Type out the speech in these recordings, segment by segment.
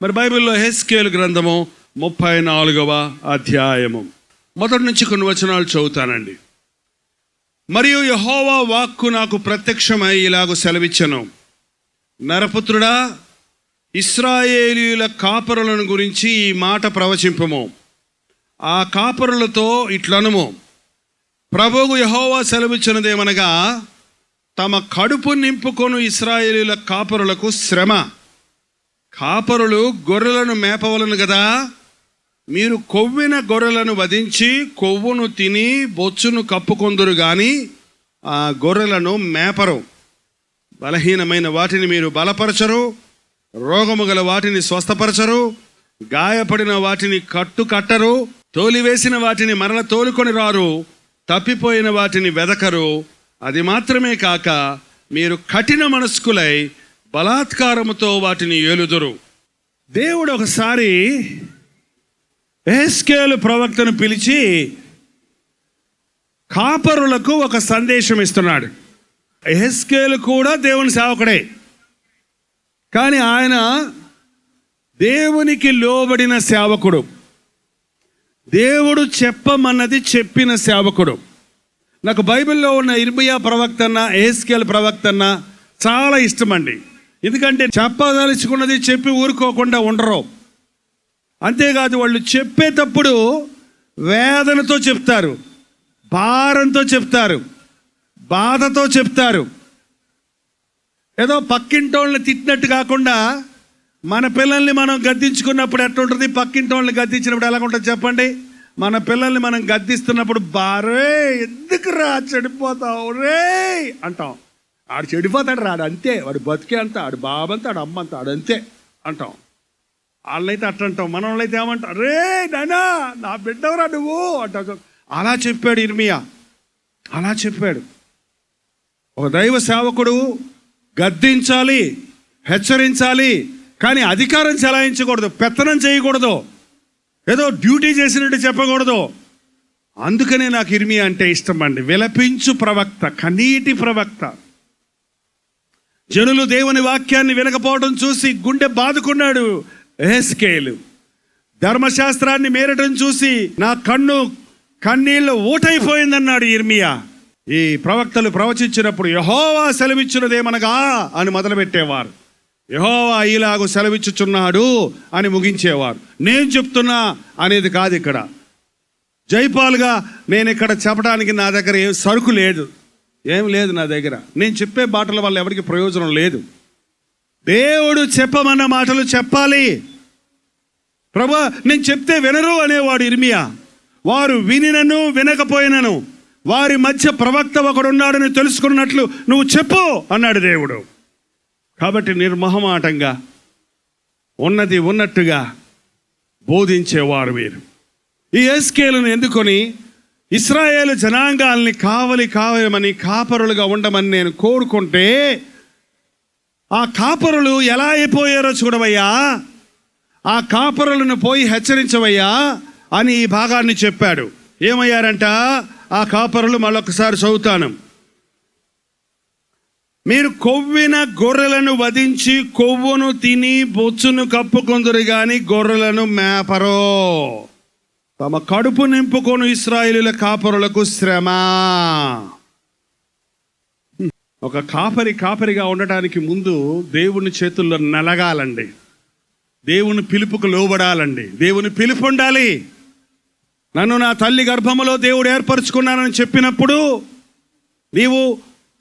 మరి బైబిల్లో హెస్కేలు గ్రంథము 34వ అధ్యాయము మొదటి నుంచి కొన్ని వచనాలు చదువుతానండి. మరియు యెహోవా వాక్కు నాకు ప్రత్యక్షమై ఇలాగు సెలవిచ్చెను, నరపుత్రుడా, ఇశ్రాయేలీయుల కాపరులను గురించి ఈ మాట ప్రవచింపుము. ఆ కాపరులతో ఇట్లనుము, ప్రభువు యెహోవా సెలవిచ్చినదేమనగా, తమ కడుపు నింపుకొను ఇశ్రాయేలీయుల కాపరులకు శ్రమ. కాపరులు గొర్రెలను మేపవలను కదా, మీరు కొవ్విన గొర్రెలను వధించి కొవ్వును తిని బొచ్చును కప్పుకొందురు గాని ఆ గొర్రెలను మేపరు. బలహీనమైన వాటిని మీరు బలపరచరు, రోగము గల వాటిని స్వస్థపరచరు, గాయపడిన వాటిని కట్టరు, తోలివేసిన వాటిని మరల తోలుకొని రారు, తప్పిపోయిన వాటిని వెదకరు. అది మాత్రమే కాక మీరు కఠిన మనస్కులై బలాత్కారముతో వాటిని ఏలుదురు. దేవుడు ఒకసారి యెహెజ్కేలు ప్రవక్తను పిలిచి కాపరులకు ఒక సందేశం ఇస్తున్నాడు. యెహెజ్కేలు కూడా దేవుని సేవకుడే, కానీ ఆయన దేవునికి లోబడిన సేవకుడు, దేవుడు చెప్పమన్నది చెప్పిన సేవకుడు. నాకు బైబిల్లో ఉన్న ఇర్మియా ప్రవక్త అన్న, యెహెజ్కేలు ప్రవక్త అన్న చాలా ఇష్టమండి. ఎందుకంటే చెప్పదలుచుకున్నది చెప్పి ఊరుకోకుండా ఉండరు. అంతేకాదు, వాళ్ళు చెప్పేటప్పుడు వేదనతో చెప్తారు, భారంతో చెప్తారు, బాధతో చెప్తారు. ఏదో పక్కింటోళ్ళని తిట్టినట్టు కాకుండా, మన పిల్లల్ని మనం గద్దించుకున్నప్పుడు ఎట్లుంటుంది, పక్కింటోళ్ళని గద్దించినప్పుడు ఎలాగుంటుంది చెప్పండి. మన పిల్లల్ని మనం గద్దిస్తున్నప్పుడు, బారే ఎందుకు రా చెడిపోతావు రే అంటాం. ఆడు చెడిపోతాడు రాడు అంతే, వాడు బతికే అంత, ఆడు బాబంతా, ఆడు అమ్మ అంతా, ఆడు అంతే అంటాం. వాళ్ళైతే అట్లా అంటాం. మన వాళ్ళైతే ఏమంటాం, రే నాయనా నా బిడ్డవరా నువ్వు అంటావు. అలా చెప్పాడు ఇర్మియా, అలా చెప్పాడు. ఒక దైవ సేవకుడు గద్దించాలి, హెచ్చరించాలి, కానీ అధికారం చెలాయించకూడదు, పెత్తనం చేయకూడదు, ఏదో డ్యూటీ చేసినట్టు చెప్పకూడదు. అందుకనే నాకు ఇర్మియా అంటే ఇష్టం అండి. విలపించు ప్రవక్త, కన్నీటి ప్రవక్త. జనులు దేవుని వాక్యాన్ని వినకపోవడం చూసి గుండె బాదుకున్నాడు యెహెజ్కేలు. ధర్మశాస్త్రాన్ని మేరటం చూసి నా కన్నీళ్ళు ఊటైపోయిందన్నాడు ఇర్మియా. ఈ ప్రవక్తలు ప్రవచించినప్పుడు యెహోవా సెలవిచ్చినదేమనగా అని మొదలుపెట్టేవారు, యెహోవా ఇలాగు సెలవిచ్చుచున్నాడు అని ముగించేవారు. నేను చెప్తున్నా అనేది కాదు. ఇక్కడ జైపాల్గా నేను ఇక్కడ చెప్పడానికి నా దగ్గర ఏం సరుకు లేదు, ఏం లేదు నా దగ్గర. నేను చెప్పే మాటల వల్ల ఎవరికి ప్రయోజనం లేదు. దేవుడు చెప్పమన్న మాటలు చెప్పాలి. ప్రభా నేను చెప్తే వినరు అనేవాడు ఇర్మియా. వారు వినినను వినకపోయినను వారి మధ్య ప్రవక్త ఒకడున్నాడని తెలుసుకున్నట్లు నువ్వు చెప్పు అన్నాడు దేవుడు. కాబట్టి నిర్మోహమాటంగా ఉన్నది ఉన్నట్టుగా బోధించేవారు వీరు. ఈ యెహెజ్కేలును ఎందుకొని ఇశ్రాయేలు జనాంగాల్ని కావలమని కాపరులుగా ఉండమని నేను కోరుకుంటే, ఆ కాపరులు ఎలా అయిపోయారో చూడవయ్యా, ఆ కాపరులను పోయి హెచ్చరించవయ్యా అని ఈ భాగాన్ని చెప్పాడు. ఏమయ్యారంట ఆ కాపరులు? మళ్ళొకసారి చదువుతాను. మీరు కొవ్విన గొర్రెలను వధించి కొవ్వును తిని బొచ్చును కప్పుకొందురు గాని గొర్రెలను మేపరో. తమ కడుపు నింపుకొను ఇశ్రాయేలీయుల కాపరులకు శ్రమ. ఒక కాపరిగా ఉండటానికి ముందు దేవుని చేతుల్లో నలగాలండి, దేవుని పిలుపుకు లోబడాలండి, దేవుని పిలుపు ఉండాలి. నన్ను నా తల్లి గర్భములో దేవుడు ఏర్పరచుకున్నానని చెప్పినప్పుడు, నీవు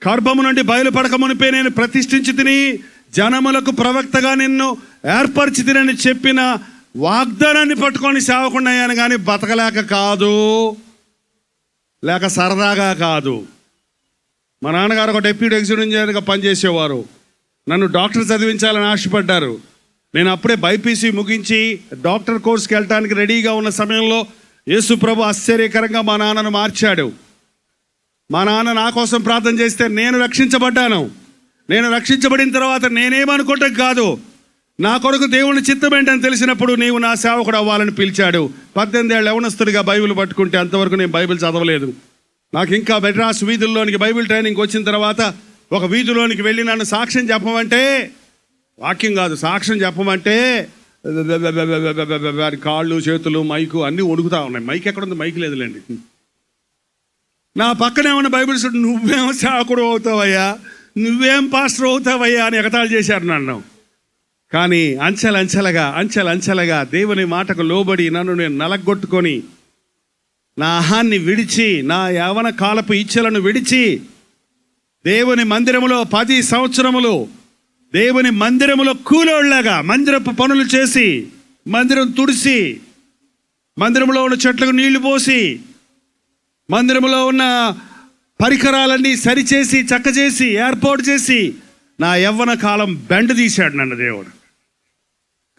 గర్భము నుండి బయలుపడక మునిపే నేను ప్రతిష్ఠించి తిని జనములకు ప్రవక్తగా నిన్ను ఏర్పరిచి తినని చెప్పిన వాగ్దానాన్ని పట్టుకొని సేవకుండా అయ్యాను, కానీ బతకలేక కాదు, లేక సరదాగా కాదు. మా నాన్నగారు ఒక డెప్యూటీ ఎగ్జిక్యూటివ్ ఇంజనీర్గా పనిచేసేవారు. నన్ను డాక్టర్ చదివించాలని ఆశపడ్డారు. నేను అప్పుడే బైపీసీ ముగించి డాక్టర్ కోర్స్కి వెళ్ళటానికి రెడీగా ఉన్న సమయంలో యేసు ప్రభు ఆశ్చర్యకరంగా మా నాన్నను మార్చాడు. మా నాన్న నా కోసం ప్రార్థన చేస్తే నేను రక్షించబడ్డాను. నేను రక్షించబడిన తర్వాత నేనేమనుకుంటే కాదు, నా కొరకు దేవుని చిత్తం ఏంటని తెలిసినప్పుడు నీవు నా సేవకుడు అవ్వాలని పిలిచాడు. 18 ఏళ్ళ యవనస్తుడిగా బైబిల్ పట్టుకుంటే అంతవరకు నేను బైబిల్ చదవలేదు. నాకు ఇంకా మెడ్రాస్ వీధుల్లోనికి బైబిల్ ట్రైనింగ్ వచ్చిన తర్వాత ఒక వీధిలోనికి వెళ్ళి నన్ను సాక్ష్యం చెప్పమంటే, వాక్యం కాదు సాక్ష్యం చెప్పమంటే కాళ్ళు చేతులు మైకు అన్నీ వణుకుతా ఉన్నాయి. మైక్ ఎక్కడుంది? మైక్ లేదులేండి. నా పక్కనే ఉన్న బైబిల్ స్టూడెంట్, నువ్వేం సాకుడు అవుతావయ్యా, నువ్వేం పాస్టర్ అవుతావయ్యా అని ఎగతాళి చేశారు నన్ను. కానీ అంచెలంచెలుగా దేవుని మాటకు లోబడి నన్ను నేను నలగొట్టుకొని నా అహాన్ని విడిచి, నా యవన కాలపు ఇచ్చలను విడిచి దేవుని మందిరములో 10 సంవత్సరములు దేవుని మందిరములో కూలోళ్ళగా మందిరపు పనులు చేసి, మందిరం తుడిసి, మందిరంలో ఉన్న చెట్లకు నీళ్లు పోసి, మందిరంలో ఉన్న పరికరాలన్నీ సరిచేసి చక్కచేసి ఏర్పాటు చేసి నా యవ్వన కాలం బెండ తీశాడు నన్ను దేవుడు.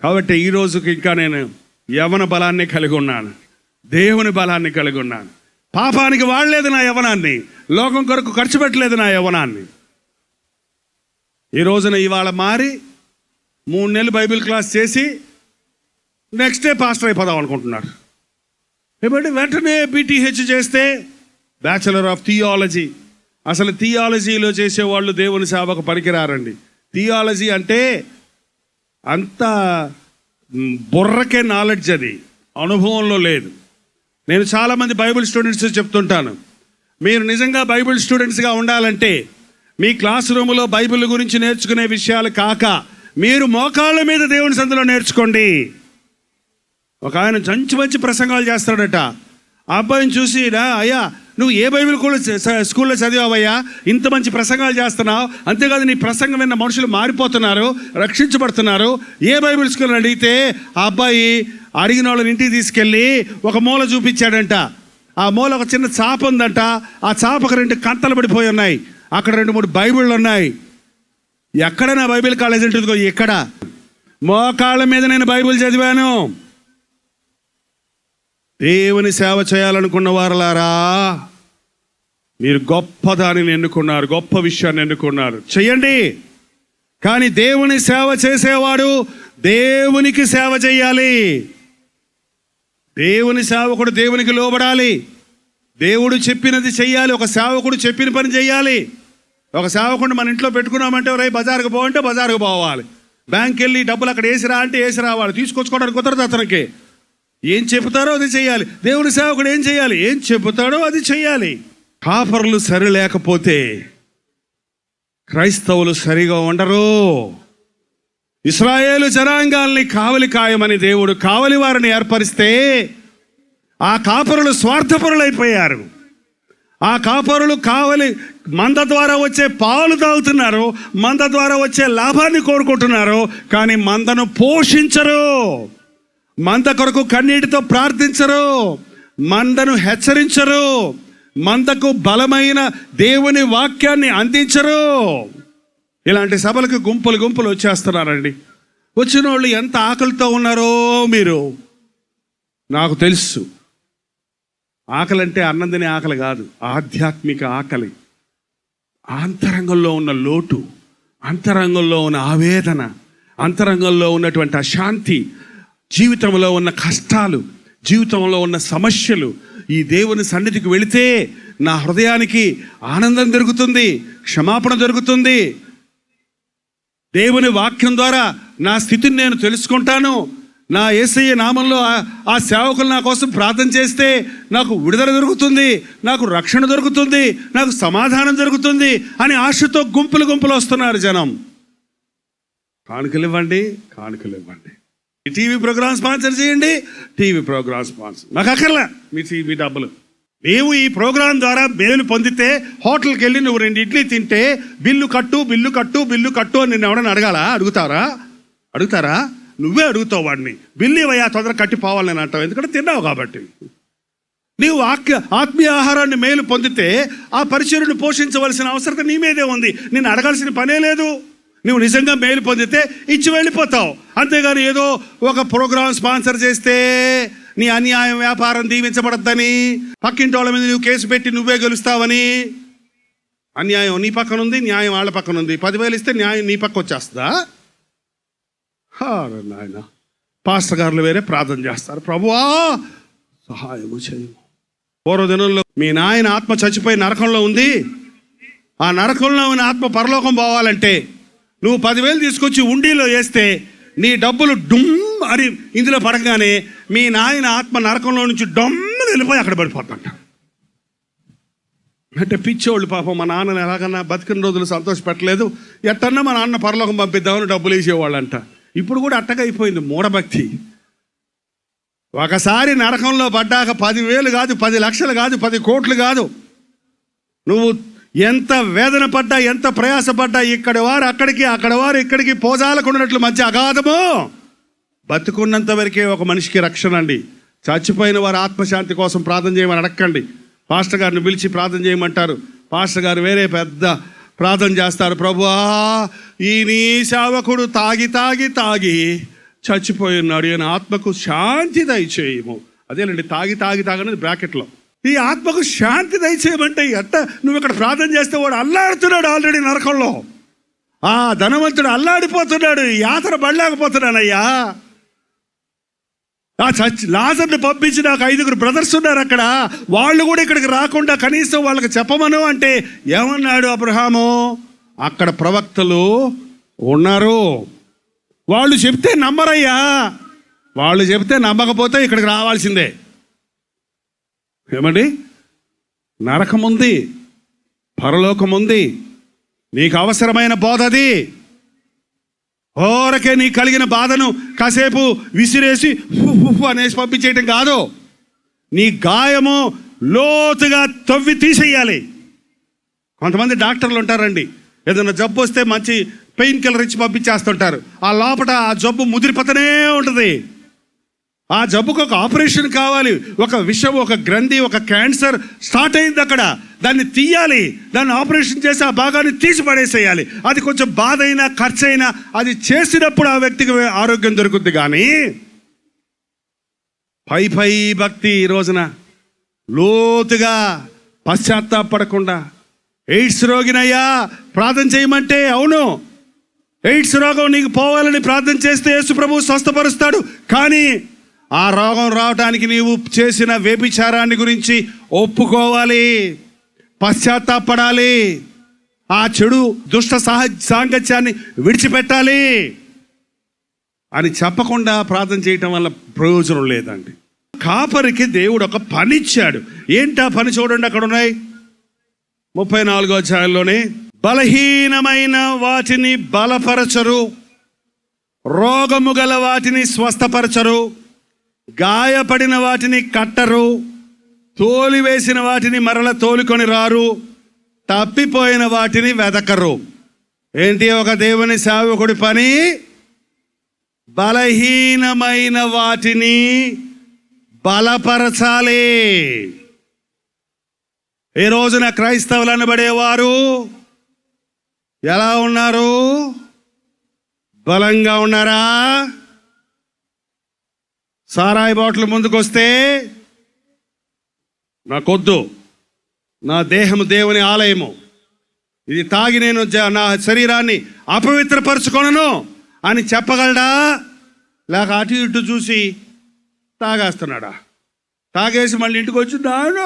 కాబట్టి ఈ రోజుకి ఇంకా నేను యవ్వన బలాన్ని కలిగి ఉన్నాను, దేవుని బలాన్ని కలిగి ఉన్నాను. పాపానికి వాడలేదు నా యవ్వనాన్ని, లోకం కొరకు ఖర్చు పెట్టలేదు నా యవ్వనాన్ని. ఈ రోజున ఇవాళ మారి 3 నెలలు బైబిల్ క్లాస్ చేసి నెక్స్ట్ డే పాస్టర్ అయిపోదాం అనుకుంటున్నారు. కాబట్టి వెంటనే BTH చేస్తే బ్యాచులర్ ఆఫ్ థియాలజీ. అసలు థియాలజీలో చేసేవాళ్ళు దేవుని సేవకు పనికిరారండి. థియాలజీ అంటే అంత బుర్రకే నాలెడ్జ్, అది అనుభవంలో లేదు. నేను చాలామంది బైబిల్ స్టూడెంట్స్ చెప్తుంటాను, మీరు నిజంగా బైబిల్ స్టూడెంట్స్గా ఉండాలంటే మీ క్లాస్ రూమ్లో బైబిల్ గురించి నేర్చుకునే విషయాలు కాక మీరు మోకాళ్ళ మీద దేవుని సందులో నేర్చుకోండి. ఒక ఆయన మంచి ప్రసంగాలు చేస్తాడట. ఆ అబ్బాయిని చూసి, అయ్యా నువ్వు ఏ బైబిల్ స్కూల్లో చదివావయ్యా, ఇంత మంచి ప్రసంగాలు చేస్తున్నావు, అంతేకాదు నీ ప్రసంగం విన్న మనుషులు మారిపోతున్నారు, రక్షించబడుతున్నారు, ఏ బైబిల్ స్కూల్ అడిగితే ఆ అబ్బాయి అడిగిన వాళ్ళని ఇంటికి తీసుకెళ్ళి ఒక మూల చూపించాడంట. ఆ మూల ఒక చిన్న చాప ఉందంట. ఆ చాపకు 2 కంతలు పడిపోయి ఉన్నాయి. అక్కడ 2-3 బైబిళ్ళు ఉన్నాయి. ఎక్కడ నా బైబిల్ కాలేజ్ ఉంటుందో, ఎక్కడ? మోకాళ్ళ మీద నేను బైబిల్ చదివాను. దేవుని సేవ చేయాలనుకున్న వారలారా, మీరు గొప్ప దానిని ఎన్నుకున్నారు, గొప్ప విషయాన్ని ఎన్నుకున్నారు, చెయ్యండి. కానీ దేవుని సేవ చేసేవాడు దేవునికి సేవ చేయాలి. దేవుని సేవకుడు దేవునికి లోబడాలి. దేవుడు చెప్పినది చెయ్యాలి. ఒక సేవకుడు చెప్పిన పని చెయ్యాలి. ఒక సేవకుడిని మన ఇంట్లో పెట్టుకున్నామంటే రై బజారుకు పోవంటే బజారుకు పోవాలి, బ్యాంక్కి వెళ్ళి డబ్బులు అక్కడ వేసిరా అంటే వేసి రావాలి, తీసుకొచ్చుకోవడానికి కుదరదు అతనికి. ఏం చెబుతారో అది చెయ్యాలి. దేవుని సేవకుడు ఏం చెయ్యాలి? ఏం చెబుతాడో అది చెయ్యాలి. కాపరులు సరి లేకపోతే క్రైస్తవులు సరిగా ఉండరు. ఇశ్రాయేలు జనాంగాల్ని కావలి కాయమని దేవుడు కావలి వారిని ఏర్పరిస్తే ఆ కాపరులు స్వార్థపరులైపోయారు. ఆ కాపరులు కావలి మంద ద్వారా వచ్చే పాలు తాగుతున్నారు, మంద ద్వారా వచ్చే లాభాన్ని కోరుకుంటున్నారు, కానీ మందను పోషించరు, మంద కొరకు కన్నీటితో ప్రార్థించరు, మందను హెచ్చరించరు, మందకు బలమైన దేవుని వాక్యాన్ని అందించరు. ఇలాంటి సభలకు గుంపులు వచ్చేస్తున్నారండి. వచ్చిన వాళ్ళు ఎంత ఆకలితో ఉన్నారో మీరు నాకు తెలుసు. ఆకలి అంటే అన్నం తినే ఆకలి కాదు, ఆధ్యాత్మిక ఆకలి. అంతరంగంలో ఉన్న లోటు, అంతరంగంలో ఉన్న ఆవేదన, అంతరంగంలో ఉన్నటువంటి అశాంతి, జీవితంలో ఉన్న కష్టాలు, జీవితంలో ఉన్న సమస్యలు ఈ దేవుని సన్నిధికి వెళితే నా హృదయానికి ఆనందం దొరుకుతుంది, క్షమాపణ దొరుకుతుంది. దేవుని వాక్యం ద్వారా నా స్థితిని నేను తెలుసుకుంటాను. నా యేసయ్య నామంలో ఆ సేవకులు నా కోసం ప్రార్థన చేస్తే నాకు విడుదల దొరుకుతుంది, నాకు రక్షణ దొరుకుతుంది, నాకు సమాధానం దొరుకుతుంది అని ఆశతో గుంపులు వస్తున్నారు జనం. కానుకలు ఇవ్వండి. ఈ టీవీ ప్రోగ్రామ్ స్పాన్సర్ చేయండి, టీవీ ప్రోగ్రామ్ స్పాన్సర్. నాకు అక్కర్లే మీ డబ్బులు. నీవు ఈ ప్రోగ్రాం ద్వారా మేలు పొందితే హోటల్కి వెళ్ళి నువ్వు 2 ఇడ్లీ తింటే బిల్లు కట్టు అని నిన్ను ఎవడని అడుగుతారా? నువ్వే అడుగుతావు వాడిని. బిల్లు ఇవయ్యా తొందరగా కట్టి పోవాలి నేను అంటావు, ఎందుకంటే తిన్నావు కాబట్టి. నీవు ఆత్మీయ ఆహారాన్ని మేలు పొందితే ఆ పరిచర్యను పోషించవలసిన అవసరం నీ మీదే ఉంది. నేను అడగాల్సిన పనే లేదు. నువ్వు నిజంగా మేలు పొందితే ఇచ్చి వెళ్ళిపోతావు. అంతేగాని ఏదో ఒక ప్రోగ్రాం స్పాన్సర్ చేస్తే నీ అన్యాయం వ్యాపారం దీవించబడద్దని, పక్కింటి వాళ్ళ మీద నువ్వు కేసు పెట్టి నువ్వే గెలుస్తావని. అన్యాయం నీ పక్కన ఉంది, న్యాయం వాళ్ళ పక్కన ఉంది. 10,000 ఇస్తే న్యాయం నీ పక్క వచ్చేస్తుందా? నాయన పాస్టర్ గారులు వేరే ప్రార్థన చేస్తారు, ప్రభువా సహాయము చేయము. పూర్వదినంలో మీ నాయన ఆత్మ చచ్చిపోయి నరకంలో ఉంది. ఆ నరకంలో ఉన్న ఆత్మ పరలోకం పోవాలంటే నువ్వు 10,000 తీసుకొచ్చి ఉండిలో వేస్తే నీ డబ్బులు డుమ్ అని ఇందులో పడగానే మీ నాయన ఆత్మ నరకంలో నుంచి డొమ్మని వెళ్ళిపోయి అక్కడ పడిపోతుంట. అంటే పిచ్చోళ్ళు పాపం మా నాన్నని ఎలాగన్నా బతికిన రోజులు సంతోషపెట్టలేదు, ఎట్టన్నా మా నాన్న పరలోకం పంపిద్దామని డబ్బులు వేసేవాళ్ళంట. ఇప్పుడు కూడా అట్టగా అయిపోయింది మూఢభక్తి. ఒకసారి నరకంలో పడ్డాక 10,000 కాదు, 10 లక్షలు కాదు, 10 కోట్లు కాదు, నువ్వు ఎంత వేదన పడ్డా, ఎంత ప్రయాసపడ్డా, ఇక్కడి వారు అక్కడికి, అక్కడ వారు ఇక్కడికి పోజాలకున్నట్లు మధ్య అగాధము. బతుకున్నంత వరకే ఒక మనిషికి రక్షణ అండి. చచ్చిపోయిన వారు ఆత్మశాంతి కోసం ప్రార్థన చేయమని అడగండి. పాస్టర్ గారిని పిలిచి ప్రార్థన చేయమంటారు. పాస్టర్ గారు వేరే పెద్ద ప్రార్థన చేస్తారు. ప్రభువా, ఈ నీ సేవకుడు తాగి తాగి తాగి చచ్చిపోయి ఉన్నాడు, ఈయన ఆత్మకు శాంతి దయచేయము. అదేనండి, తాగి తాగి తాగనేది బ్రాకెట్లో. ఈ ఆత్మకు శాంతి దయచేయమంటే ఎట్ట నువ్వు ఇక్కడ ప్రార్థన చేస్తే వాడు అల్లాడుతున్నాడు ఆల్రెడీ నరకంలో. ఆ ధనవంతుడు అల్లాడిపోతున్నాడు, యాత్ర పడలేకపోతున్నానయ్యా. ఆ లాజర్ని పంపించి నాకు 5 బ్రదర్స్ ఉన్నారు అక్కడ, వాళ్ళు కూడా ఇక్కడికి రాకుండా కనీసం వాళ్ళకి చెప్పమను అంటే ఏమన్నాడు అబ్రహాము? అక్కడ ప్రవక్తలు ఉన్నారు, వాళ్ళు చెప్తే నమ్మరయ్యా, వాళ్ళు చెప్తే నమ్మకపోతే ఇక్కడికి రావాల్సిందే. ఏమండి, నరకం ఉంది, పరలోకం ఉంది, నీకు అవసరమైన బోధ అది. ఓరకే నీకు కలిగిన బాధను కాసేపు విసిరేసి అనేసి పంపించేయటం కాదు. నీ గాయము లోతుగా తవ్వి తీసేయాలి. కొంతమంది డాక్టర్లు ఉంటారండి, ఏదైనా జబ్బు వస్తే మంచి పెయిన్ కిల్లర్ ఇచ్చి పంపించేస్తుంటారు. ఆ లోపల ఆ జబ్బు ముదిరిపోతూనే ఉంటుంది. ఆ జబ్బుకు ఒక ఆపరేషన్ కావాలి. ఒక విషం, ఒక గ్రంథి, ఒక క్యాన్సర్ స్టార్ట్ అయింది అక్కడ, దాన్ని తీయాలి, దాన్ని ఆపరేషన్ చేసి ఆ భాగాన్ని తీసి పడేసేయాలి. అది కొంచెం బాధ అయినా ఖర్చు అయినా అది చేసినప్పుడు ఆ వ్యక్తికి ఆరోగ్యం దొరుకుద్ది. కానీ పై భక్తి ఈ రోజున లోతుగా పశ్చాత్తాపడకుండా, ఎయిడ్స్ రోగినయ్యా ప్రార్థన చేయమంటే అవును, ఎయిడ్స్ రోగం నీకు పోవాలని ప్రార్థన చేస్తే యేసు ప్రభువు స్వస్థపరుస్తాడు. కానీ ఆ రోగం రావడానికి నీవు చేసిన వ్యభిచారాన్ని గురించి ఒప్పుకోవాలి, పశ్చాత్తాపడాలి, ఆ చెడు దుష్ట సాంగత్యాన్ని విడిచిపెట్టాలి అని చెప్పకుండా ప్రార్థన చేయటం వల్ల ప్రయోజనం లేదండి. కాపరికి దేవుడు ఒక పని ఇచ్చాడు. ఏంటా పని? చూడండి, అక్కడ ఉన్నాయి 34వ అధ్యాయంలోనే. బలహీనమైన వాటిని బలపరచరు, రోగము గల వాటిని స్వస్థపరచరు, గాయపడిన వాటిని కట్టరు, తోలివేసిన వాటిని మరల తోలుకొని రారు, తప్పిపోయిన వాటిని వెదకరు. ఏంటి ఒక దేవుని సేవకుడి పని? బలహీనమైన వాటిని బలపరచాలి. ఈ రోజున క్రైస్తవులు అనబడేవారు ఎలా ఉన్నారు? బలంగా ఉన్నారా? సారాయి బాటిల్ ముందుకు వస్తే నాకొద్దు, నా దేహము దేవుని ఆలయము, ఇది తాగి నేను నా శరీరాన్ని అపవిత్రపరచుకొనను అని చెప్పగలడా? లేక అటు ఇటు చూసి తాగేస్తున్నాడా? తాగేసి మళ్ళీ ఇంటికి వచ్చి నాయన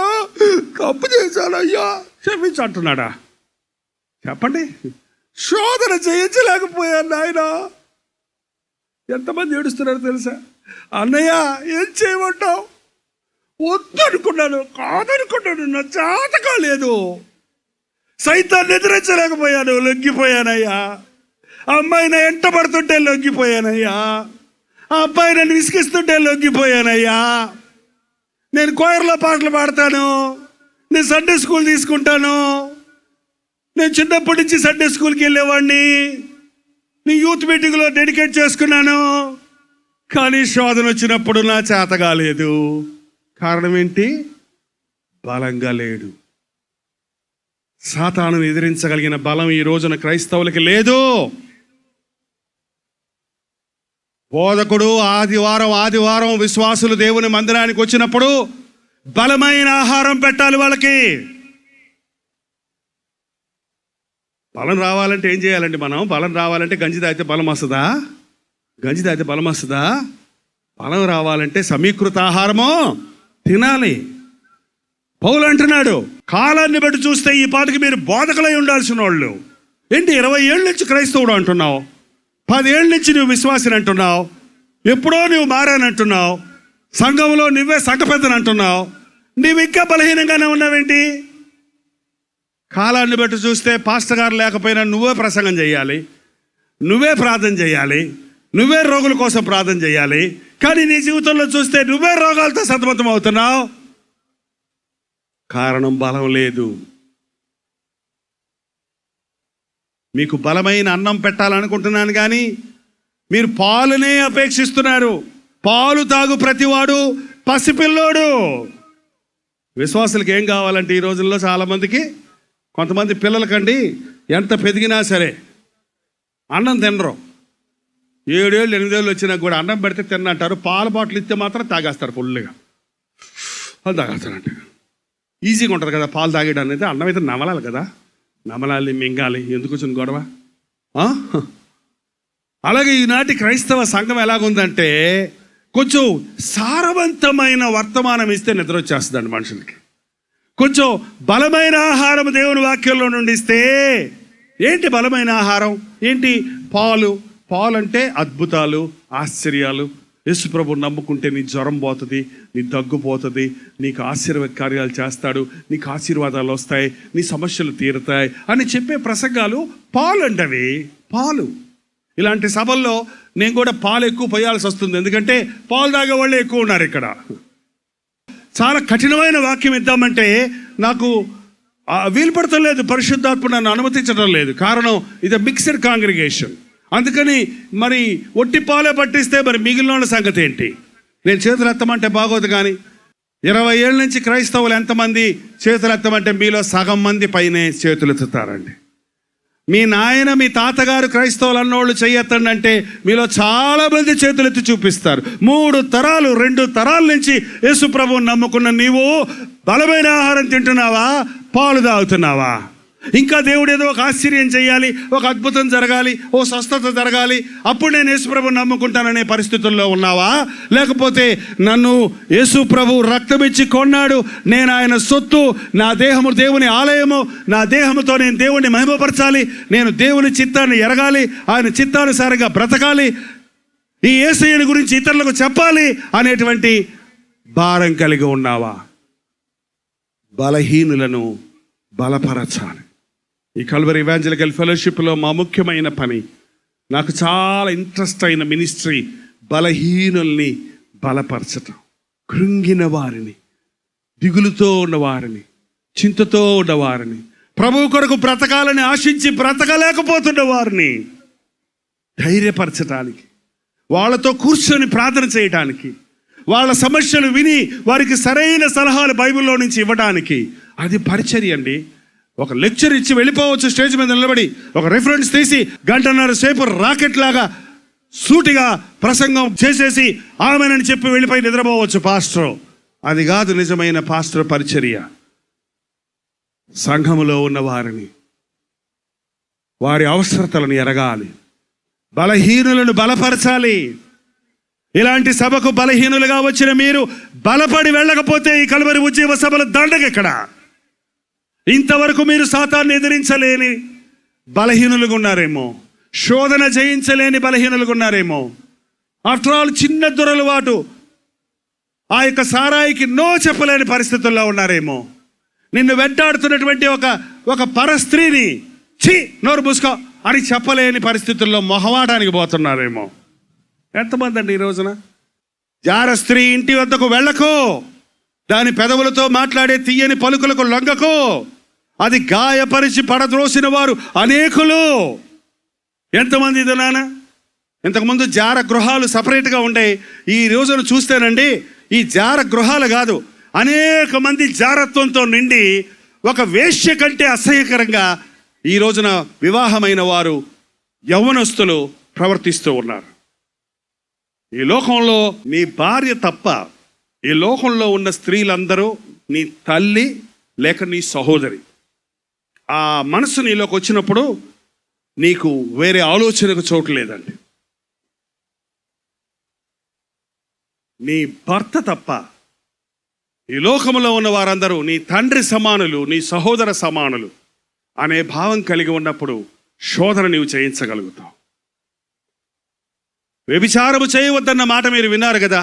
తప్పు చేశానయ్యా క్షమించు అంటున్నాడా? చెప్పండి. శోధన చేయించలేకపోయాను నాయన. ఎంతమంది ఏడుస్తున్నారో తెలుసా? అన్నయ్య ఏం చేయమంటావు? వద్దనుకున్నాను, కాదనుకున్నాను, నా చేత కాలేదు, సైతాన్ని ఎదిరించలేకపోయాను, లొంగిపోయానయ్యా. అమ్మాయి నా ఎంట పడుతుంటే లొంగిపోయానయ్యా, ఆ అబ్బాయి నన్ను విసిగిస్తుంటే లొంగిపోయానయ్యా. నేను కోయర్లో పాటలు పాడతాను, నేను సండే స్కూల్ తీసుకుంటాను, నేను చిన్నప్పటి నుంచి సండే స్కూల్కి వెళ్ళేవాడిని, నీ యూత్ మీటింగ్లో డెడికేట్ చేసుకున్నాను. కానీ శోధన వచ్చినప్పుడు నా చేత కాలేదు. కారణం ఏంటి? బలంగా లేడు. సాతానుని ఎదిరించగలిగిన బలం ఈ రోజున క్రైస్తవులకి లేదు. బోధకుడు ఆదివారం విశ్వాసులు దేవుని మందిరానికి వచ్చినప్పుడు బలమైన ఆహారం పెట్టాలి వాళ్ళకి. బలం రావాలంటే ఏం చేయాలండి? మనం బలం రావాలంటే గంజి తాగితే బలం వస్తుందా? గంజి తాగితే బలం వస్తుందా? బలం రావాలంటే సమీకృత ఆహారము తినాలి. పౌలు అంటున్నాడు, కాలాన్ని బట్టి చూస్తే ఈ పాటికి మీరు బోధకులై ఉండాల్సిన వాళ్ళు. ఏంటి 20 ఏళ్ళ నుంచి క్రైస్తవుడు అంటున్నావు, 10 ఏళ్ళ నుంచి నువ్వు విశ్వాసిని అంటున్నావు, ఎప్పుడో నువ్వు మారానంటున్నావు, సంఘంలో నువ్వే సంఘ పెద్దని అంటున్నావు, నువ్వు ఇంకా బలహీనంగానే ఉన్నావేంటి? కాలాన్ని బట్టి చూస్తే పాస్టర్ గారు లేకపోయినా నువ్వే ప్రసంగం చేయాలి, నువ్వే ప్రార్థన చేయాలి, నువ్వే రోగుల కోసం ప్రార్థన చేయాలి. కానీ నీ జీవితంలో చూస్తే నువ్వే రోగాలతో సతమతం అవుతున్నావు. కారణం బలం లేదు. మీకు బలమైన అన్నం పెట్టాలనుకుంటున్నాను కానీ మీరు పాలునే అపేక్షిస్తున్నారు. పాలు తాగు ప్రతివాడు పసిపిల్లోడు. విశ్వాసులకు ఏం కావాలంటే ఈ రోజుల్లో చాలామందికి, కొంతమంది పిల్లలకండి ఎంత పెరిగినా సరే అన్నం తినరు. 7 ఏళ్ళు 8 ఏళ్ళు వచ్చినా కూడా అన్నం పెడితే తిన్నంటారు. పాల బాటిల్ ఇస్తే మాత్రం తాగేస్తారు ఫుల్గా. వాళ్ళు తాగేస్తారంటే ఈజీగా ఉంటుంది కదా పాలు తాగేయడం అనేది. అన్నం అయితే నమలాలి కదా, నమలాలి, మింగాలి. ఎందుకు వచ్చిన గొడవ? అలాగే ఈనాటి క్రైస్తవ సంఘం ఎలాగుందంటే కొంచెం సారవంతమైన వర్తమానం ఇస్తే నిద్ర వచ్చేస్తుందండి మనుషులకి. కొంచెం బలమైన ఆహారం దేవుని వాక్యంలో నుండి ఇస్తే, ఏంటి బలమైన ఆహారం? ఏంటి? పాలు. పాలు అంటే అద్భుతాలు, ఆశ్చర్యాలు. యేసు ప్రభువుని నమ్ముకుంటే నీ జ్వరం పోతుంది, నీ దగ్గు పోతుంది, నీకు ఆశీర్వాద కార్యాలు చేస్తాడు, నీకు ఆశీర్వాదాలు వస్తాయి, నీ సమస్యలు తీరుతాయి అని చెప్పే ప్రసంగాలు పాలు అండి. అవి పాలు. ఇలాంటి సభల్లో నేను కూడా పాలు ఎక్కువ పోయాల్సి వస్తుంది, ఎందుకంటే పాలు తాగే వాళ్ళే ఎక్కువ ఉన్నారు ఇక్కడ. చాలా కఠినమైన వాక్యం ఇద్దామంటే నాకు వీలు పడటం లేదు, పరిశుద్ధాత్మ నన్ను అనుమతించడం లేదు. కారణం ఇది మిక్స్డ్ కాంగ్రిగేషన్. అందుకని మరి ఒట్టి పాలే పట్టిస్తే మరి మిగిలిన సంగతి ఏంటి? నేను చేతులు ఎత్తమంటే బాగోదు. కానీ 20 ఏళ్ళ నుంచి క్రైస్తవులు ఎంతమంది చేతులు ఎత్తమంటే మీలో సగం మంది పైనే చేతులు ఎత్తుతారండి. మీ నాయన మీ తాతగారు క్రైస్తవులు అన్నోళ్ళు చెయ్యెత్తండి అంటే మీలో చాలా మంది చేతులెత్తి చూపిస్తారు. 3 తరాలు 2 తరాల నుంచి యేసు ప్రభువుని నమ్ముకున్న నీవు బలమైన ఆహారం తింటున్నావా, పాలు తాగుతున్నావా? ఇంకా దేవుడు ఏదో ఒక ఆశ్చర్యం చేయాలి, ఒక అద్భుతం జరగాలి, ఓ స్వస్థత జరగాలి, అప్పుడు నేను యేసు ప్రభువుని నమ్ముకుంటాననే పరిస్థితుల్లో ఉన్నావా? లేకపోతే నన్ను యేసు ప్రభువు రక్తమిచ్చి కొన్నాడు, నేను ఆయన సొత్తు, నా దేహము దేవుని ఆలయము, నా దేహముతో నేను దేవుణ్ణి మహిమపరచాలి, నేను దేవుని చిత్తాన్ని ఎరగాలి, ఆయన చిత్తానుసారంగా బ్రతకాలి, ఈ యేసయ్యని గురించి ఇతరులకు చెప్పాలి అనేటువంటి భారం కలిగి ఉన్నావా? బలహీనులను బలపరచాలి. ఈ కల్వరి ఇవాంజలికల్ ఫెలోషిప్లో మా ముఖ్యమైన పని, నాకు చాలా ఇంట్రెస్ట్ అయిన మినిస్ట్రీ బలహీనుల్ని బలపరచటం. కృంగిన వారిని, దిగులుతో ఉన్నవారిని, చింతతో ఉన్నవారిని, ప్రభువు కొరకు బ్రతకాలని ఆశించి బ్రతకలేకపోతున్న వారిని ధైర్యపరచటానికి, వాళ్ళతో కూర్చొని ప్రార్థన చేయటానికి, వాళ్ళ సమస్యలు విని వారికి సరైన సలహాలు బైబిల్లో నుంచి ఇవ్వడానికి, అది పరిచర్య అండి. ఒక లెక్చర్ ఇచ్చి వెళ్ళిపోవచ్చు, స్టేజ్ మీద నిలబడి ఒక రిఫరెన్స్ తీసి 1.5 సేపు రాకెట్ లాగా సూటిగా ప్రసంగం చేసేసి ఆమెనని చెప్పి వెళ్ళిపోయి నిద్రపోవచ్చు పాస్టర్. అది కాదు నిజమైన పాస్టర్ పరిచర్య. సంఘములో ఉన్న వారిని, వారి అవసరతలను ఎరగాలి, బలహీనులను బలపరచాలి. ఇలాంటి సభకు బలహీనులుగా వచ్చిన మీరు బలపడి వెళ్ళకపోతే ఈ కల్వరి ఉజ్జీవ సభల దండగెక్కడ? ఇంతవరకు మీరు సాతాన్ని ఎదిరించలేని బలహీనులుగా ఉన్నారేమో, శోధన జయించలేని బలహీనులుగా ఉన్నారేమో. ఆఫ్టర్ ఆల్ చిన్న దురలవాటు, ఆ యొక్క సారాయికి నో చెప్పలేని పరిస్థితుల్లో ఉన్నారేమో. నిన్ను వెంటాడుతున్నటువంటి ఒక పరస్త్రీని ఛీ నోరు మూసుకో అని చెప్పలేని పరిస్థితుల్లో మొహమాటానికి పోతున్నారేమో. ఎంతమంది అండి ఈ రోజున? జార స్త్రీ ఇంటి వద్దకు వెళ్ళకో, దాని పెదవులతో మాట్లాడే తీయని పలుకులకు లొంగకో, అది గాయపరిచి పడద్రోసిన వారు అనేకులు. ఎంతమంది ఇది నాన్న? ఇంతకుముందు జార గృహాలు సపరేట్గా ఉండేవి. ఈ రోజున చూస్తేనండి ఈ జార గృహాలు కాదు, అనేక మంది జారత్వంతో నిండి ఒక వేశ్య కంటే అసహ్యకరంగా ఈ రోజున వివాహమైన వారు యవ్వనస్తులు ప్రవర్తిస్తూ ఉన్నారు. ఈ లోకంలో నీ భార్య తప్ప ఈ లోకంలో ఉన్న స్త్రీలందరూ నీ తల్లి లేక నీ సహోదరి. ఆ మనసు నీలోకి వచ్చినప్పుడు నీకు వేరే ఆలోచనకు చోటు లేదండి. నీ భర్త తప్ప ఈ లోకంలో ఉన్న వారందరూ నీ తండ్రి సమానులు, నీ సహోదర సమానులు అనే భావం కలిగి ఉన్నప్పుడు శోధన నీవు చేయించగలుగుతావు. వ్యభిచారము చేయవద్దన్న మాట మీరు విన్నారు కదా.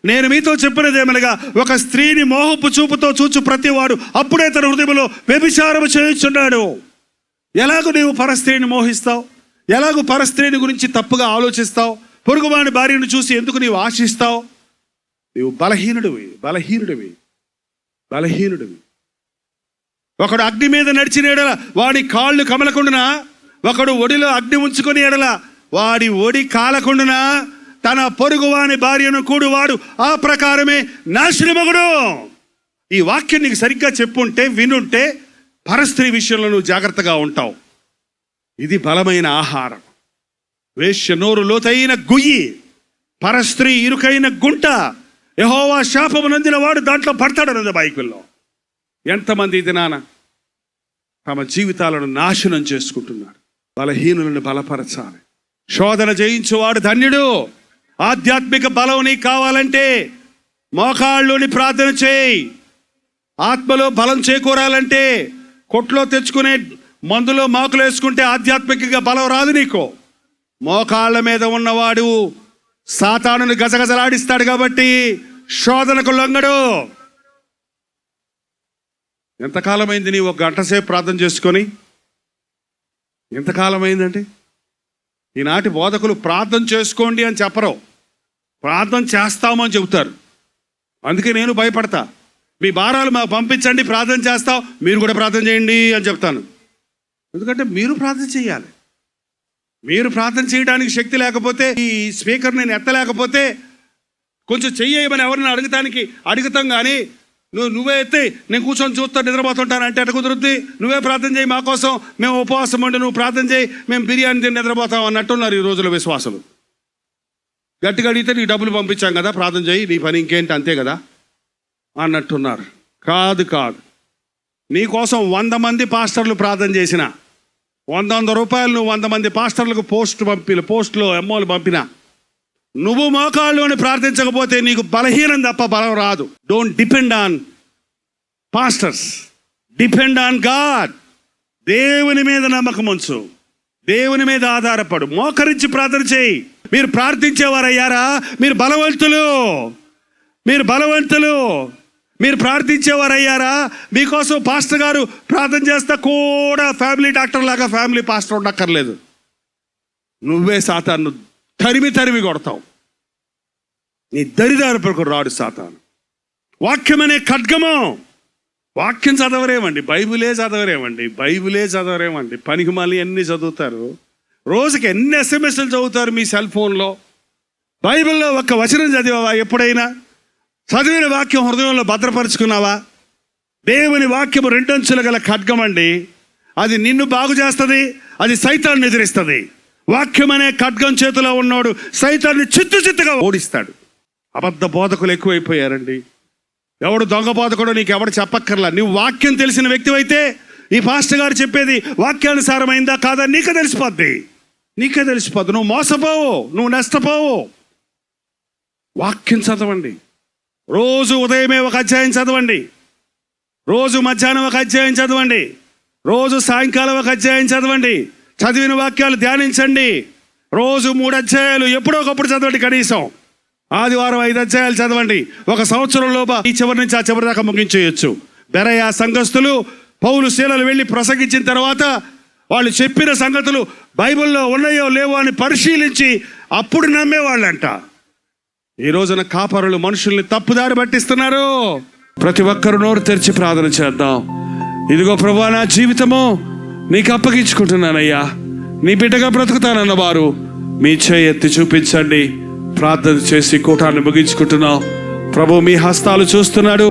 నేను మీతో చెప్పినదేమనగా, ఒక స్త్రీని మోహపు చూపుతో చూచు ప్రతివాడు అప్పుడే తన హృదయంలో వ్యభిచారము చేయుచున్నాడు. ఎలాగూ నీవు పరస్త్రీని మోహిస్తావు? ఎలాగూ పరస్త్రీని గురించి తప్పుగా ఆలోచిస్తావు? పొరుగువాని భార్యను చూసి ఎందుకు నీవు ఆశిస్తావు? నీవు బలహీనుడివి. ఒకడు అగ్ని మీద నడిచిన ఎడల వాడి కాళ్ళు కమలకుండునా, ఒకడు ఒడిలో అగ్ని ఉంచుకొని ఎడల వాడి ఒడి కాలకుండునా, తన పొరుగువాని భార్యను కూడువాడు ఆ ప్రకారమే నాశనమగుడు. ఈ వాక్యం నీకు సరిగ్గా చెప్పుంటే, వినుంటే, పరస్త్రీ విషయంలో నువ్వు జాగ్రత్తగా ఉంటావు. ఇది బలమైన ఆహారం. వేశ్య నోరు లోతైన గుయ్యి, పరస్త్రీ ఇరుకైన గుంట. యెహోవా శాపము నొందిన వాడు దాంట్లో పడతాడన్నది బైబిల్లో. ఎంతమంది దినాన తమ జీవితాలను నాశనం చేసుకుంటున్నారు. బలహీనులను బలపరచాలి. శోధన జయించువాడు ధన్యుడు. ఆధ్యాత్మిక బలం నీకు కావాలంటే మోకాళ్ళుని ప్రార్థన చేయి. ఆత్మలో బలం చేకూరాలంటే కొట్లో తెచ్చుకునే మందులో మాకులు వేసుకుంటే ఆధ్యాత్మికంగా బలం రాదు నీకు. మోకాళ్ళ మీద ఉన్నవాడు సాతానుని గజగజలాడిస్తాడు కాబట్టి శోధనకు లొంగడు. ఎంతకాలమైంది నీవు 1 గంట సేపు ప్రార్థన చేసుకొని? ఎంతకాలమైందంటే? ఈనాటి బోధకులు ప్రార్థన చేసుకోండి అని చెప్పరు, ప్రార్థన చేస్తామని చెబుతారు. అందుకే నేను భయపడతా. మీ భారాలు మాకు పంపించండి, ప్రార్థన చేస్తాం, మీరు కూడా ప్రార్థన చేయండి అని చెప్తాను. ఎందుకంటే మీరు ప్రార్థన చేయాలి. మీరు ప్రార్థన చేయడానికి శక్తి లేకపోతే, ఈ స్పీకర్ నేను ఎత్తలేకపోతే కొంచెం చెయ్యమని ఎవరిని అడుగుతాం. కానీ నువ్వే ఎత్తి నేను కూర్చొని చూస్తా నిద్రపోతుంటాను అంటే ఎట్ట కుదురుద్ది? నువ్వే ప్రార్థన చేయి మా కోసం, మేము ఉపవాసం ఉండి నువ్వు ప్రార్థన చేయి, మేము బిర్యానీ తిని నిద్రపోతాం అన్నట్టున్నారు ఈ రోజుల విశ్వాసులు. గట్టిగా అడిగితే నీకు డబ్బులు పంపించాం కదా, ప్రార్థన చేయి, నీ పని ఇంకేంటి, అంతే కదా అన్నట్టున్నారు. కాదు. నీకోసం 100 మంది పాస్టర్లు ప్రార్థన చేసిన, 100 రూపాయలు నువ్వు 100 మంది పాస్టర్లకు పోస్టులో అమ్మోలు పంపినా, నువ్వు మోకాళ్ళు అని ప్రార్థించకపోతే నీకు బలహీనం తప్ప బలం రాదు. Don't depend on pastors, depend on God. దేవుని మీద నమ్మకం ఉంచు, దేవుని మీద ఆధారపడు, మోకరించి ప్రార్థన చేయి. మీరు ప్రార్థించేవారయ్యారా? మీరు బలవంతులు. మీరు ప్రార్థించేవారయ్యారా? మీకోసం పాస్టర్ గారు ప్రార్థన చేస్తా కూడా ఫ్యామిలీ డాక్టర్ లాగా ఫ్యామిలీ పాస్టర్ ఉండక్కర్లేదు. నువ్వే సాతాను తరిమి కొడతావు. నీ దరిదారిపరకు రాడు సాతాను. వాక్యం అనే ఖడ్గము. వాక్యం చదవరేమండి, బైబిలే చదవరేమండి. పనికి మళ్ళీ ఎన్ని చదువుతారు? రోజుకి ఎన్ని SMS చదువుతారు మీ సెల్ ఫోన్లో? బైబిల్లో ఒక్క వచనం చదివావా ఎప్పుడైనా? చదివిన వాక్యం హృదయంలో భద్రపరుచుకున్నావా? దేవుని వాక్యము 2 అంచులు గల ఖడ్గం అండి. అది నిన్ను బాగు చేస్తుంది, అది సైతాన్ని ఎదిరిస్తుంది. వాక్యం అనే ఖడ్గం చేతిలో ఉన్నోడు సైతాన్ని చిత్తుగా ఓడిస్తాడు. అబద్ధ బోధకులు ఎక్కువైపోయారండి. ఎవడు దొంగ బోధకుడో నీకు ఎవడు చెప్పక్కర్లా. నువ్వు వాక్యం తెలిసిన వ్యక్తివైతే ఈ పాస్టర్ గారు చెప్పేది వాక్యానుసారమైందా కాదా నీకే తెలిసిపోద్ది. నువ్వు మోసపోవు, నువ్వు నష్టపోవు. వాక్యం చదవండి. రోజు ఉదయమే 1 అధ్యాయం చదవండి, రోజు మధ్యాహ్నం 1 అధ్యాయం చదవండి, రోజు సాయంకాలం 1 అధ్యాయం చదవండి. చదివిన వాక్యాలు ధ్యానించండి. రోజు 3 అధ్యాయాలు ఎప్పుడో ఒకప్పుడు చదవండి. కనీసం ఆదివారం 5 అధ్యాయాలు చదవండి. 1 సంవత్సరంలోపు ఈ చివరి నుంచి ఆ చివరి దాకా ముగించేయచ్చు. బెరయ సంఘస్థులు పౌలు శీలలు వెళ్ళి ప్రసంగించిన తర్వాత వాళ్ళు చెప్పిన సంగతులు బైబిల్లో ఉన్నాయో లేవో అని పరిశీలించి అప్పుడు నమ్మేవాళ్ళంట. ఈ రోజున కాపరులు మనుషుల్ని తప్పుదారి పట్టిస్తున్నారు. ప్రతి ఒక్కరు నోరు తెరిచి ప్రార్థన చేద్దాం. ఇదిగో ప్రభువా, నా జీవితము నీకు అప్పగించుకుంటున్నానయ్యా, నీ బిడ్డగా బ్రతుకుతానన్న వారు మీ చేయి ఎత్తి చూపించండి. ప్రార్థన చేసి కూటాన్ని ముగించుకుంటున్నాం. ప్రభు మీ హస్తాలు చూస్తున్నాడు.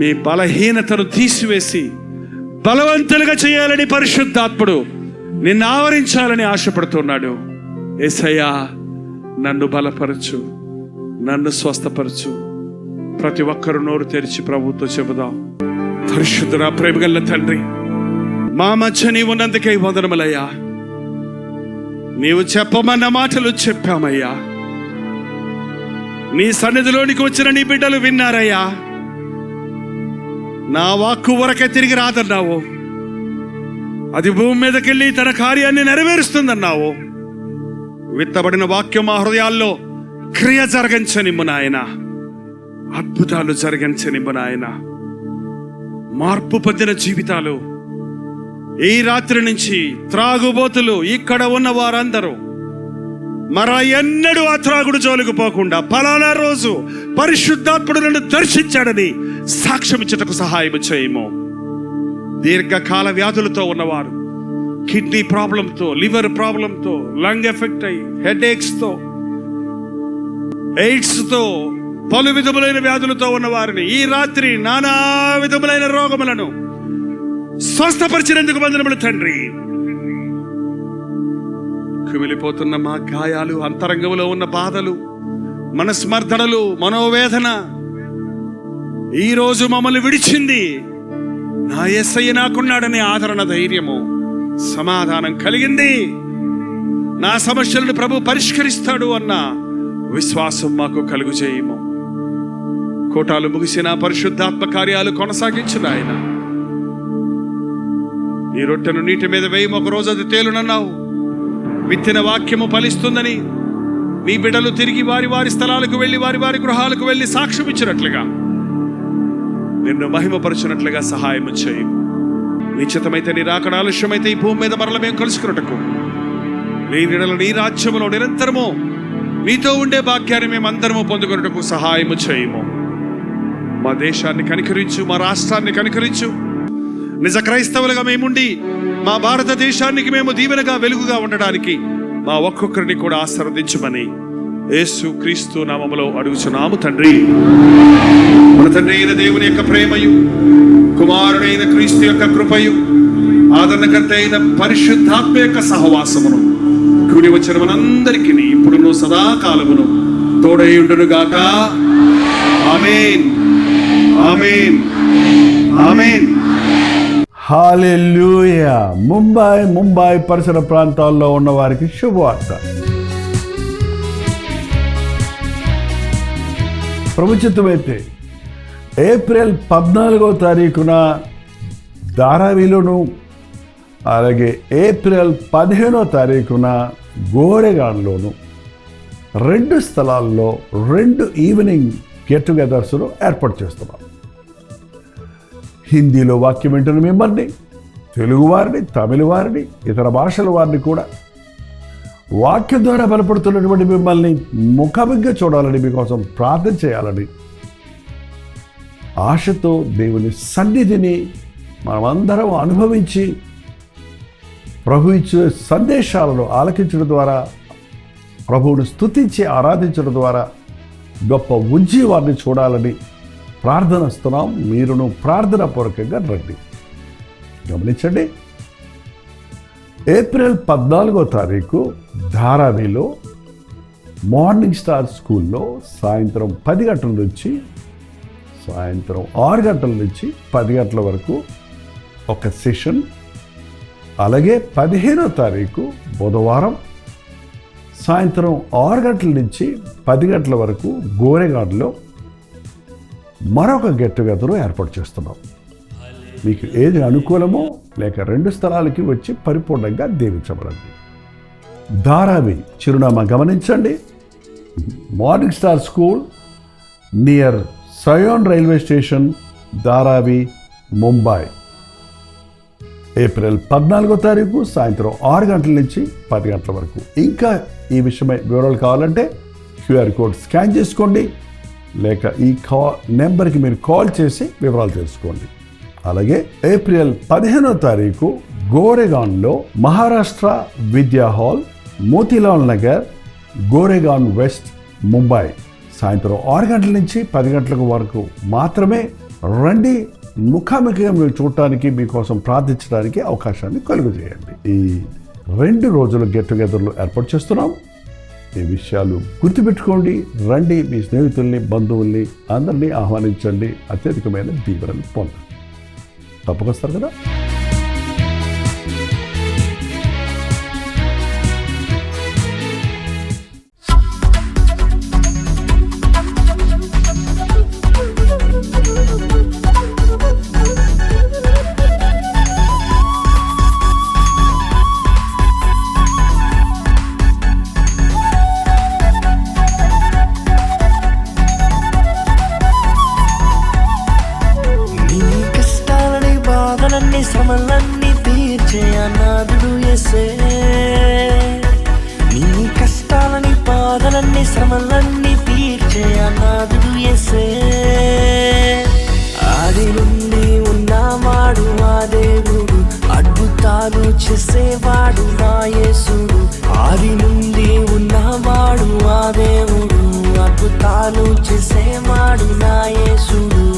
మీ బలహీనతను తీసివేసి బలవంతులుగా చేయాలని పరిశుద్ధాత్ముడు నిన్ను ఆవరించాలని ఆశపడుతున్నాడు. యేసయ్యా, నన్ను బలపరచు, నన్ను స్వస్థపరచు. ప్రతి ఒక్కరు నోరు తెరిచి ప్రభుతో చెబుదాం. పరిశుద్ధుడా, ప్రేమగల తండ్రి, మా మధ్య నీవు ఉన్నందుకై వందనములయ్యా. నీవు చెప్పమన్న మాటలు చెప్పామయ్యా. నీ సన్నిధిలోనికి వచ్చిన నీ బిడ్డలు విన్నారయ్యా. నా వాక్కు వరకే తిరిగి రాదన్నావు, అది భూమి మీదకెళ్ళి తన కార్యాన్ని నెరవేరుస్తుందన్నావు. విత్తబడిన వాక్యం మా హృదయాల్లో క్రియ జరగంచనిమ్ము నాయన, అద్భుతాలు జరగంచనిమ్ము నాయన. మార్పు పొందిన జీవితాలు ఈ రాత్రి నుంచి త్రాగుబోతులు ఇక్కడ ఉన్న వారందరూ మరా ఎన్నడూ ఆ త్రాగుడు జోలికి పోకుండా ఫలానా రోజు పరిశుద్ధాత్ముడు నన్ను దర్శించాడని సాక్ష్యం ఇచ్చుటకు సహాయం చేయము. దీర్ఘకాల వ్యాధులతో ఉన్నవారు, కిడ్నీ ప్రాబ్లంతో, లివర్ ప్రాబ్లంతో, లంగ్ ఎఫెక్ట్ అయ్యి, హెడేక్స్తో, ఎయిడ్స్తో, పలు విధములైన వ్యాధులతో ఉన్న వారిని ఈ రాత్రి నానా విధములైన రోగములను స్వస్థపరిచినందుకు వందనములు తండ్రి. కుమిలిపోతున్న మా గాయాలు, అంతరంగంలో ఉన్న బాధలు, మనస్మర్ధనలు, మనోవేదన ఈరోజు మమ్మల్ని విడిచింది. నా యేసయ్య నాకున్నాడనే ఆదరణ, ధైర్యము, సమాధానం కలిగింది. నా సమస్యలను ప్రభు పరిష్కరిస్తాడు అన్న విశ్వాసం మాకు కలుగు చేయము. కోటాలు ముగిసిన పరిశుద్ధాత్మ కార్యాలు కొనసాగించు నాయన. ఈ రొట్టెను నీటి మీద వేయము, ఒక రోజు అది తేలునన్నావు. విత్తిన వాక్యము ఫలిస్తుందని నీ బిడ్డలు తిరిగి వారి వారి స్థలాలకు వెళ్ళి వారి వారి గృహాలకు వెళ్ళి సాక్ష్యం ఇచ్చినట్లుగా, నిన్ను మహిమపరచినట్లుగా సహాయం చేయి. నిశ్చితమైతే నీ రాకడ ఆలస్యమైతే ఈ భూమి మీద మరల మేము కలుసుకున్నట్టుకు, నీ నీడల నీ రాజ్యములో నిరంతరము నీతో ఉండే భాగ్యాన్ని మేము అందరము పొందుకున్నట్టుకు సహాయము చేయము. మా దేశాన్ని కనికరించు, మా రాష్ట్రాన్ని కనికరించు. నిజ క్రైస్తవులుగా మేముండి మా భారతదేశానికి మేము దీవెనగా వెలుగుగా ఉండడానికి మా ఒక్కొక్కరిని కూడా ఆశీర్వదించమని యేసు క్రీస్తు నామములో అడుగుచున్నాము తండ్రి. మన తండ్రి అయిన దేవుని యొక్క ప్రేమయు, కుమారుడైన క్రీస్తు యొక్క కృపయు, ఆదరణకర్త అయిన పరిశుద్ధాత్మ యొక్క సహవాసమును కూడి వచ్చిన మనందరికీ ఇప్పుడును సదాకాలమును తోడైయుండును గాక. ఆమేన్, ఆమేన్, ఆమేన్. హల్లెలూయా. ముంబై పరిసర ప్రాంతాల్లో ఉన్న వారికి శుభవార్త. ప్రభుత్వమైతే ఏప్రిల్ 14వ తారీఖున ధారావిలోను, అలాగే ఏప్రిల్ 15వ తారీఖున గోరెగాన్లోను 2 స్థలాల్లో 2 ఈవినింగ్ గెట్ టుగెదర్స్ను ఏర్పాటు చేస్తున్నాం. హిందీలో వాక్యం వింటున్న మిమ్మల్ని, తెలుగు వారిని, తమిళ వారిని, ఇతర భాషల వారిని కూడా వాక్యం ద్వారా బలపడుతున్నటువంటి మిమ్మల్ని ముఖాముఖిగా చూడాలని, మీకోసం ప్రార్థన చేయాలని ఆశతో దేవుని సన్నిధిని మనమందరం అనుభవించి ప్రభు ఇచ్చే సందేశాలను ఆలకించడం ద్వారా, ప్రభువును స్తుతించి ఆరాధించడం ద్వారా గొప్ప ఉజ్జీవాన్ని చూడాలని ప్రార్థనిస్తున్నాం. మీరును ప్రార్థన పూర్వకంగా రండి. గమనించండి, ఏప్రిల్ 14వ తారీఖు ధారావిలో మార్నింగ్ స్టార్ స్కూల్లో సాయంత్రం 10 గంటల నుంచి సాయంత్రం 6 గంటల నుంచి 10 గంటల వరకు ఒక సెషన్. అలాగే 15వ తారీఖు బుధవారం సాయంత్రం 6 గంటల నుంచి 10 గంటల వరకు గోరెగాన్లో మరొక గెట్ టుగెదర్ ఏర్పాటు చేస్తున్నాం. మీకు ఏది అనుకూలమో లేక 2 స్థలాలకి వచ్చి పరిపూర్ణంగా దీవించబడండి. ధారావి చిరునామా గమనించండి. Morning star school near Sion railway station, Dharavi, Mumbai. April 14వ తారీఖు సాయంత్రం 6 గంటల నుంచి 10 గంటల వరకు. ఇంకా ఈ విషయమై వివరాలు కావాలంటే క్యూఆర్ కోడ్ స్కాన్ చేసుకోండి, లేక ఈ నెంబర్కి మీరు కాల్ చేసి వివరాలు తెలుసుకోండి. అలాగే ఏప్రిల్ 15వ తారీఖు గోరెగాన్లో మహారాష్ట్ర విద్యా హాల్, మోతీలాల్ నగర్, గోరెగాన్ వెస్ట్, ముంబై. సాయంత్రం 6 గంటల నుంచి 10 గంటల వరకు మాత్రమే రండి. ముఖాముఖిగా మీరు చూడటానికి, మీకోసం ప్రార్థించడానికి అవకాశాన్ని కలుగజేయండి. ఈ 2 రోజుల గెట్ టుగెదర్లు ఏర్పాటు చేస్తున్నాం. ఈ విషయాలు గుర్తుపెట్టుకోండి. రండి, మీ స్నేహితుల్ని, బంధువుల్ని అందరినీ ఆహ్వానించండి. అత్యధికమైన దీవెనలు పొందండి. తప్పకొస్తారు కదా. నాదుడు యేసే. ఆది నుండి ఉన్నవాడు ఆ దేవుడు, అద్భుతాలు చేసేవాడు నా యేసుడు. ఆది నుండి ఉన్నవాడు ఆ దేవుడు, అద్భుతాలు చేసేవాడు నా యేసుడు.